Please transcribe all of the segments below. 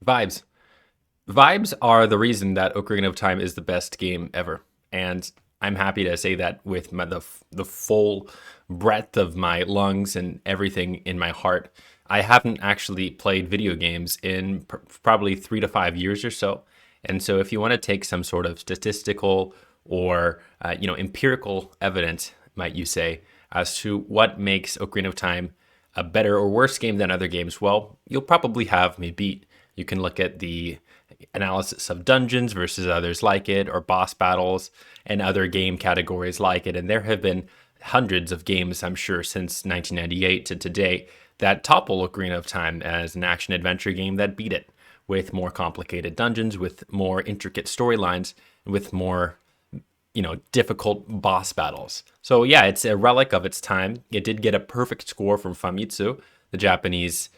Vibes. Vibes are the reason that Ocarina of Time is the best game ever. And I'm happy to say that with the full breadth of my lungs and everything in my heart. I haven't actually played video games in probably 3 to 5 years or so. And so if you want to take some sort of statistical or empirical evidence, might you say, as to what makes Ocarina of Time a better or worse game than other games, well, you'll probably have me beat. You can look at the analysis of dungeons versus others like it, or boss battles and other game categories like it. And there have been hundreds of games, I'm sure, since 1998 to today that topple Ocarina of Time as an action adventure game that beat it with more complicated dungeons, with more intricate storylines, and with more difficult boss battles. So yeah, it's a relic of its time. It did get a perfect score from Famitsu, the Japanese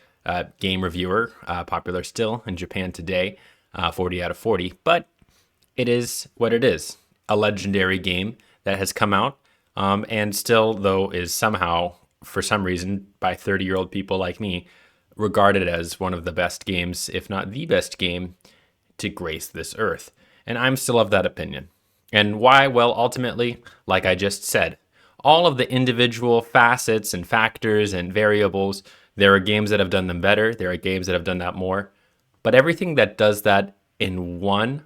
game reviewer, popular still in Japan today, 40 out of 40. But it is what it is, a legendary game that has come out and still, though, is somehow, for some reason, by 30-year-old people like me, regarded as one of the best games, if not the best game, to grace this earth. And I'm still of that opinion. And why? Well, ultimately, like I just said, all of the individual facets and factors and variables, there are games that have done them better. There are games that have done that more. But everything that does that in one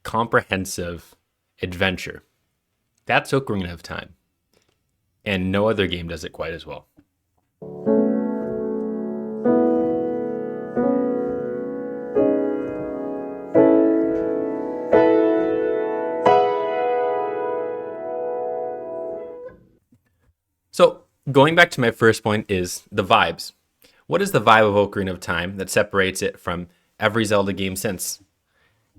comprehensive adventure, that's Ocarina of Time. And no other game does it quite as well. So going back to my first point is the vibes. What is the vibe of Ocarina of Time that separates it from every Zelda game since?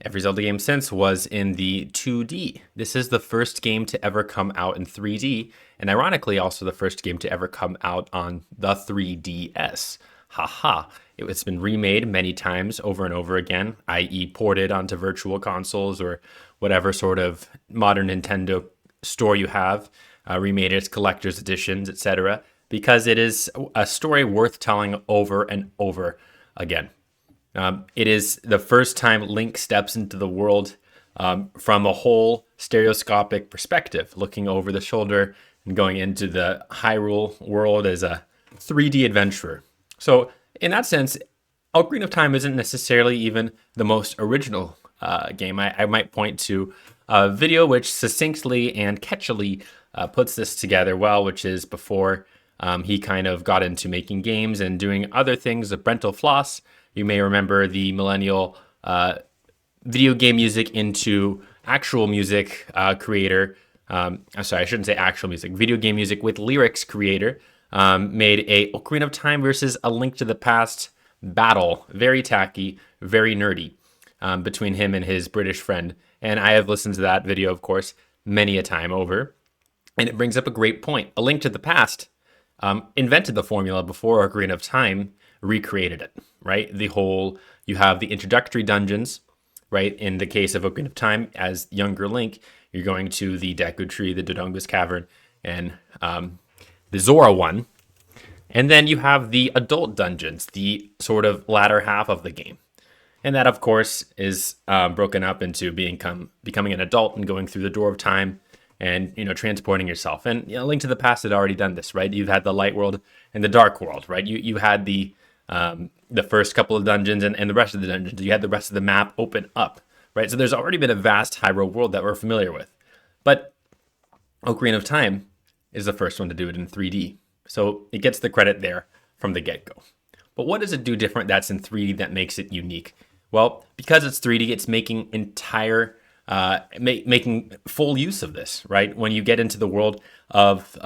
Every Zelda game since was in the 2D. This is the first game to ever come out in 3D, and ironically also the first game to ever come out on the 3DS. Haha. It's been remade many times over and over again, i.e. ported onto virtual consoles or whatever sort of modern Nintendo store you have, remade its collector's editions, etc., because it is a story worth telling over and over again. It is the first time Link steps into the world from a whole stereoscopic perspective, looking over the shoulder and going into the Hyrule world as a 3D adventurer. So in that sense, Ocarina of Time isn't necessarily even the most original game. I might point to a video which succinctly and catchily puts this together well, which is before he kind of got into making games and doing other things, the Brental Floss. You may remember the millennial video game music into actual music creator. I'm sorry, I shouldn't say actual music. Video game music with lyrics creator made a Ocarina of Time versus A Link to the Past battle. Very tacky, very nerdy between him and his British friend. And I have listened to that video, of course, many a time over. And it brings up a great point. A Link to the Past invented the formula before Ocarina of Time recreated it, right? You have the introductory dungeons, right? In the case of Ocarina of Time, as younger Link, you're going to the Deku Tree, the Dodongus Cavern, and the Zora one. And then you have the adult dungeons, the sort of latter half of the game. And that, of course, is broken up into becoming an adult and going through the Door of Time and, transporting yourself. And, Link to the Past had already done this, right? You've had the light world and the dark world, right? You had the first couple of dungeons and the rest of the dungeons. You had the rest of the map open up, right? So there's already been a vast Hyrule world that we're familiar with. But Ocarina of Time is the first one to do it in 3D. So it gets the credit there from the get-go. But what does it do different that's in 3D that makes it unique? Well, because it's 3D, it's making making full use of this, right? When you get into the world of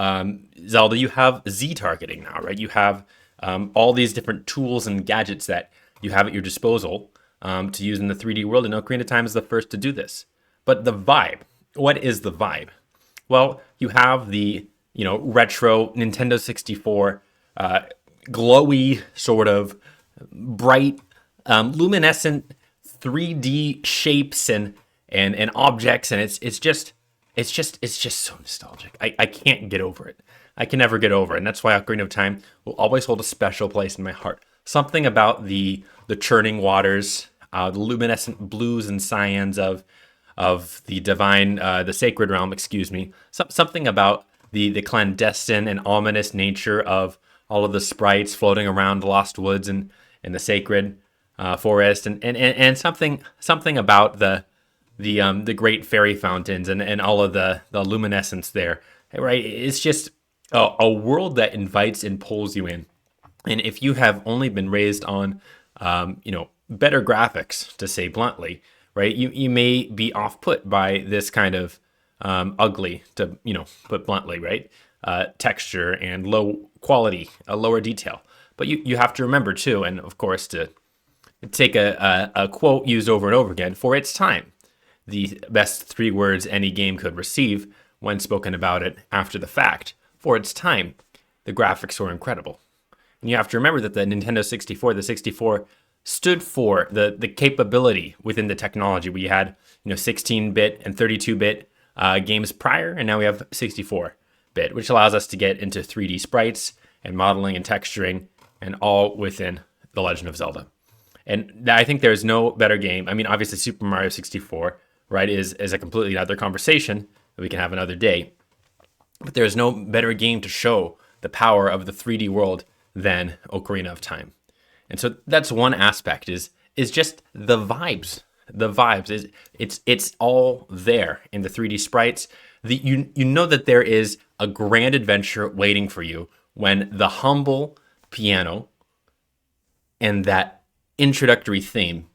Zelda, you have Z targeting now, right? You have all these different tools and gadgets that you have at your disposal to use in the 3D world, and Ocarina of Time is the first to do this. But the vibe, what is the vibe? Well, you have the retro Nintendo 64 glowy sort of bright luminescent 3D shapes and objects, and it's just so nostalgic. I can't get over it. I can never get over it, and that's why Ocarina of Time will always hold a special place in my heart. Something about the churning waters, the luminescent blues and cyans of the divine, the sacred realm, excuse me. Something about the clandestine and ominous nature of all of the sprites floating around the lost woods and the sacred forest, and something about the great fairy fountains and all of the luminescence there. Right? It's just a world that invites and pulls you in. And if you have only been raised on, better graphics, to say bluntly, right, you may be off put by this kind of ugly, to put bluntly, right, texture and low quality, a lower detail. But you have to remember too, and of course to take a quote used over and over again, for its time, the best three words any game could receive when spoken about it after the fact. For its time, the graphics were incredible. And you have to remember that the Nintendo 64, the 64 stood for the capability within the technology. We had 16-bit and 32-bit games prior, and now we have 64-bit, which allows us to get into 3D sprites and modeling and texturing, and all within The Legend of Zelda. And I think there's no better game. I mean, obviously Super Mario 64, right, is a completely other conversation that we can have another day. But there's no better game to show the power of the 3D world than Ocarina of Time. And so that's one aspect is just the vibes. The vibes is it's all there in the 3D sprites. You know that there is a grand adventure waiting for you when the humble piano and that introductory theme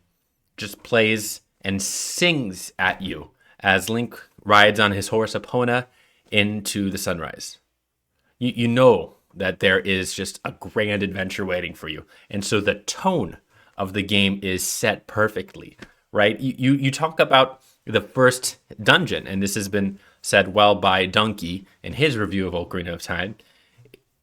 just plays and sings at you as Link rides on his horse Epona into the sunrise. You know that there is just a grand adventure waiting for you. And so the tone of the game is set perfectly, right? You talk about the first dungeon, and this has been said well by Donkey in his review of Ocarina of Time.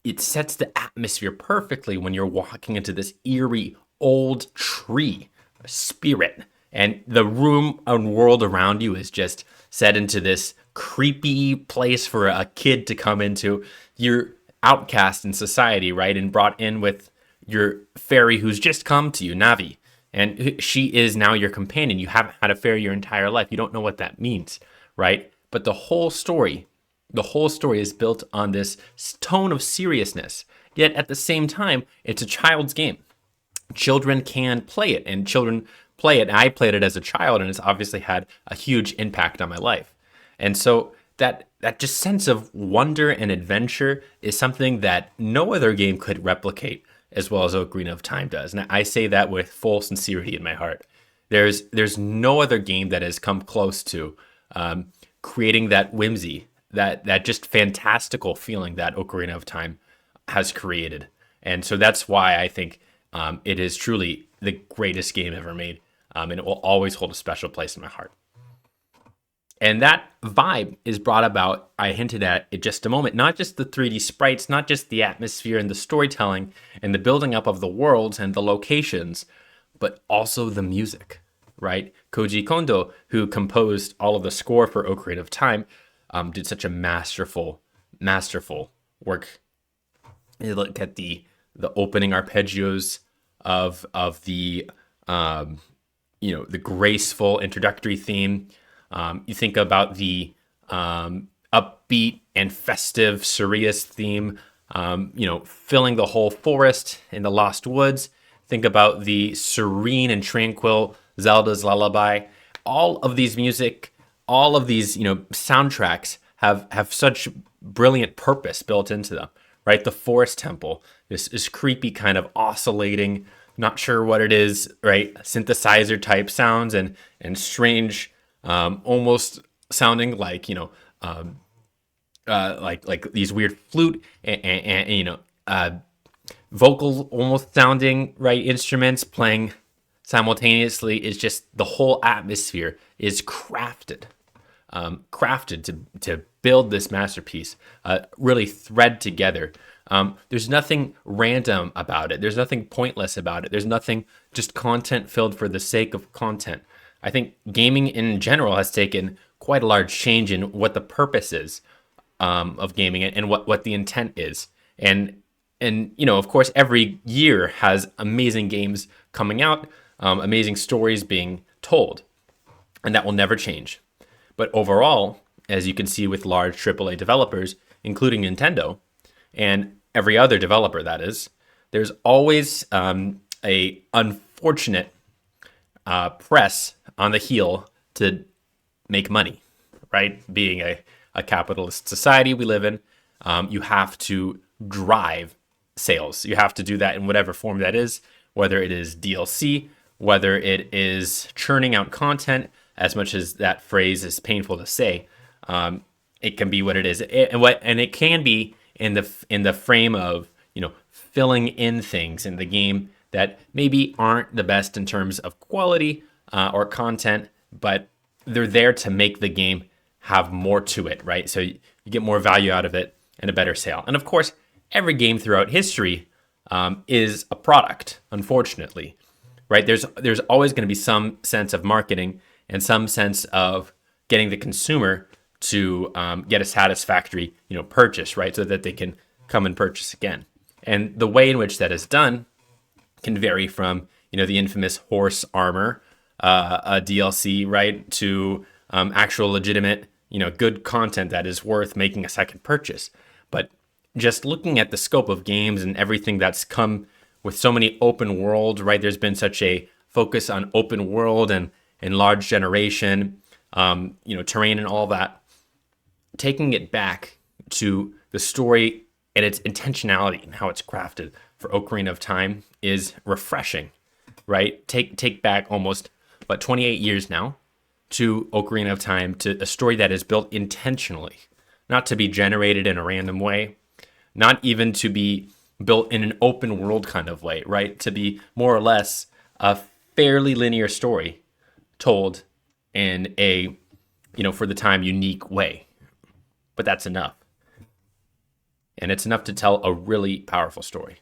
It sets the atmosphere perfectly when you're walking into this eerie old tree spirit, and the room and world around you is just set into this creepy place for a kid to come into. You're outcast in society, right? And brought in with your fairy who's just come to you, Navi. And she is now your companion. You haven't had a fairy your entire life. You don't know what that means, right? But the whole story is built on this tone of seriousness. Yet at the same time, it's a child's game. Children can play it, and children play it. I played it as a child, and it's obviously had a huge impact on my life. And so that just sense of wonder and adventure is something that no other game could replicate as well as Ocarina of Time does. And I say that with full sincerity in my heart. There's no other game that has come close to creating that whimsy, that just fantastical feeling that Ocarina of Time has created. And so that's why I think it is truly the greatest game ever made, and it will always hold a special place in my heart. And that vibe is brought about, I hinted at it just a moment, not just the 3D sprites, not just the atmosphere and the storytelling and the building up of the worlds and the locations, but also the music, right? Koji Kondo, who composed all of the score for Ocarina of Time, did such a masterful work. You look at the opening arpeggios of the the graceful introductory theme. You think about the upbeat and festive Sirius theme, filling the whole forest in the Lost Woods. Think about the serene and tranquil Zelda's Lullaby. All of these soundtracks have such brilliant purpose built into them, right? The Forest Temple, this creepy kind of oscillating, not sure what it is, right? Synthesizer type sounds and strange, almost sounding like like these weird flute and vocal almost sounding, right, instruments playing simultaneously. Is just the whole atmosphere is crafted to build this masterpiece, really thread together. There's nothing random about it. There's nothing pointless about it. There's nothing just content filled for the sake of content. I think gaming in general has taken quite a large change in what the purpose is of gaming and what the intent is. And And, of course, every year has amazing games coming out, amazing stories being told, and that will never change. But overall, as you can see with large AAA developers, including Nintendo and every other developer, that is, there's always a unfortunate press on the heel to make money, right? Being a capitalist society we live in, you have to drive sales. You have to do that in whatever form that is, whether it is DLC, whether it is churning out content, as much as that phrase is painful to say. It can be what it is, and it can be in the frame of filling in things in the game that maybe aren't the best in terms of quality or content, but they're there to make the game have more to it, right? So you get more value out of it and a better sale. And of course, every game throughout history is a product, unfortunately, right? There's always going to be some sense of marketing and some sense of getting the consumer to get a satisfactory, purchase, right? So that they can come and purchase again. And the way in which that is done can vary from, the infamous horse armor, a DLC, right, to actual legitimate, good content that is worth making a second purchase. But just looking at the scope of games and everything that's come with so many open world, right? There's been such a focus on open world and large generation, terrain and all that. Taking it back to the story and its intentionality and how it's crafted for Ocarina of Time is refreshing, right? Take back almost 28 years now to Ocarina of Time, to a story that is built intentionally, not to be generated in a random way, not even to be built in an open world kind of way, right? To be more or less a fairly linear story told in a, for the time, unique way. But that's enough. And it's enough to tell a really powerful story.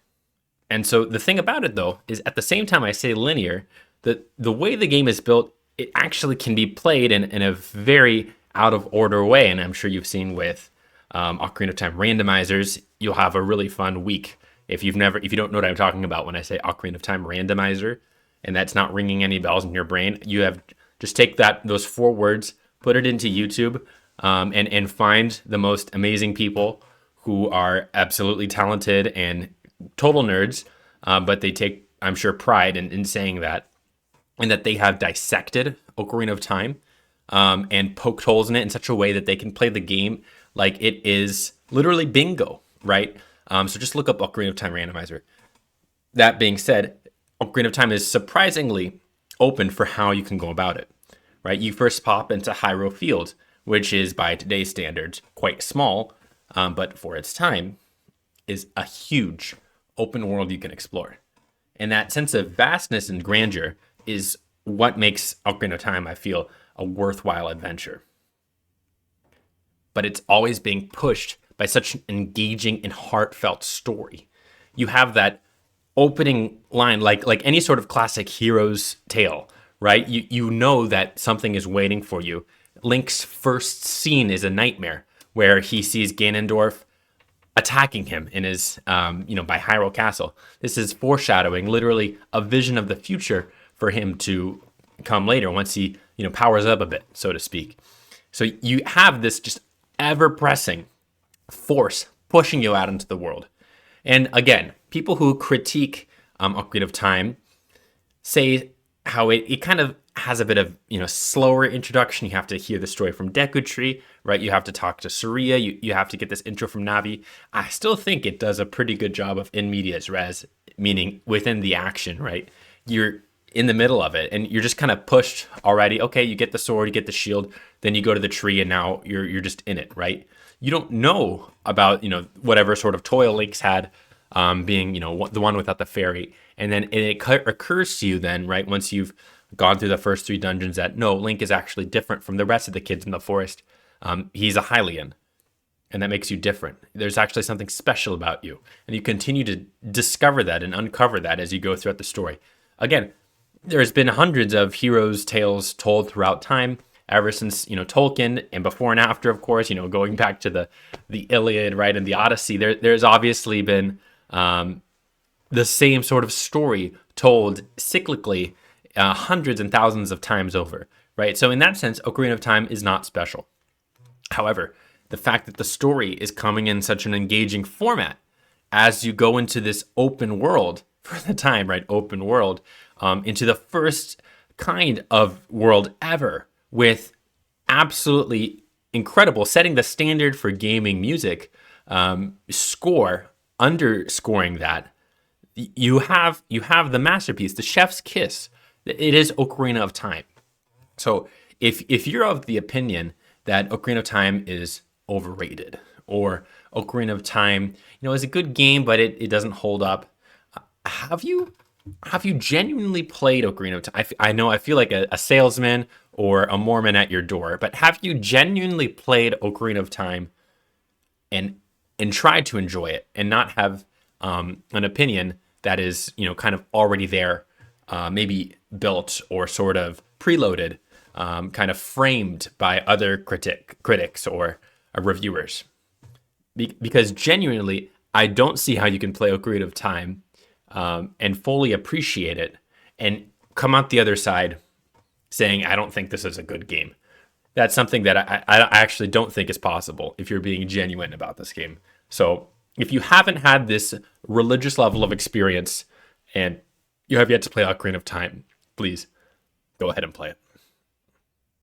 And so the thing about it, though, is at the same time I say linear, the way the game is built, it actually can be played in a very out of order way. And I'm sure you've seen with Ocarina of Time randomizers, you'll have a really fun week. If you don't know what I'm talking about when I say Ocarina of Time randomizer, and that's not ringing any bells in your brain, you have just take those 4 words, put it into YouTube, and find the most amazing people who are absolutely talented and total nerds, but they take, I'm sure, pride in saying that, and that they have dissected Ocarina of Time and poked holes in it in such a way that they can play the game like it is literally bingo, right? So just look up Ocarina of Time randomizer. That being said, Ocarina of Time is surprisingly open for how you can go about it, right? You first pop into Hyrule Field, which is, by today's standards, quite small, but for its time, is a huge open world you can explore. And that sense of vastness and grandeur is what makes Ocarina of Time, I feel, a worthwhile adventure. But it's always being pushed by such an engaging and heartfelt story. You have that opening line, like any sort of classic hero's tale, right? You know that something is waiting for you. Link's first scene is a nightmare where he sees Ganondorf attacking him in his, by Hyrule Castle. This is foreshadowing, literally a vision of the future for him to come later once he, powers up a bit, so to speak. So you have this just ever-pressing force pushing you out into the world. And again, people who critique Ocarina of Time say how it kind of has a bit of, slower introduction. You have to hear the story from Deku Tree, right? You have to talk to Saria. You have to get this intro from Navi. I still think it does a pretty good job of in medias res, meaning within the action, right? You're in the middle of it and you're just kind of pushed already. Okay, you get the sword, you get the shield, then you go to the tree and now you're just in it, right? You don't know about, whatever sort of toil Link's had, being, the one without the fairy. And then it occurs to you then, right, once you've gone through the first 3 dungeons, that no, Link is actually different from the rest of the kids in the forest. He's a Hylian, and that makes you different. There's actually something special about you. And you continue to discover that and uncover that as you go throughout the story. Again, there's been hundreds of heroes' tales told throughout time, ever since, Tolkien, and before and after, of course, going back to the Iliad, right, and the Odyssey. There's obviously been the same sort of story told cyclically hundreds and thousands of times over, right? So in that sense, Ocarina of Time is not special. However, the fact that the story is coming in such an engaging format as you go into this open world for the time, right? Open world, into the first kind of world ever with absolutely incredible, setting the standard for gaming music, score, underscoring that. You have the masterpiece, the chef's kiss. It is Ocarina of Time. So if you're of the opinion that Ocarina of Time is overrated, or Ocarina of Time, is a good game, but it doesn't hold up, have you genuinely played Ocarina of Time? I know I feel like a salesman or a Mormon at your door, but have you genuinely played Ocarina of Time and tried to enjoy it and not have an opinion that is kind of already there, maybe built or sort of preloaded, kind of framed by other critics or reviewers? Because genuinely, I don't see how you can play Ocarina of Time and fully appreciate it and come out the other side saying, I don't think this is a good game. That's something that I actually don't think is possible if you're being genuine about this game. So if you haven't had this religious level of experience and you have yet to play Ocarina of Time, please go ahead and play it.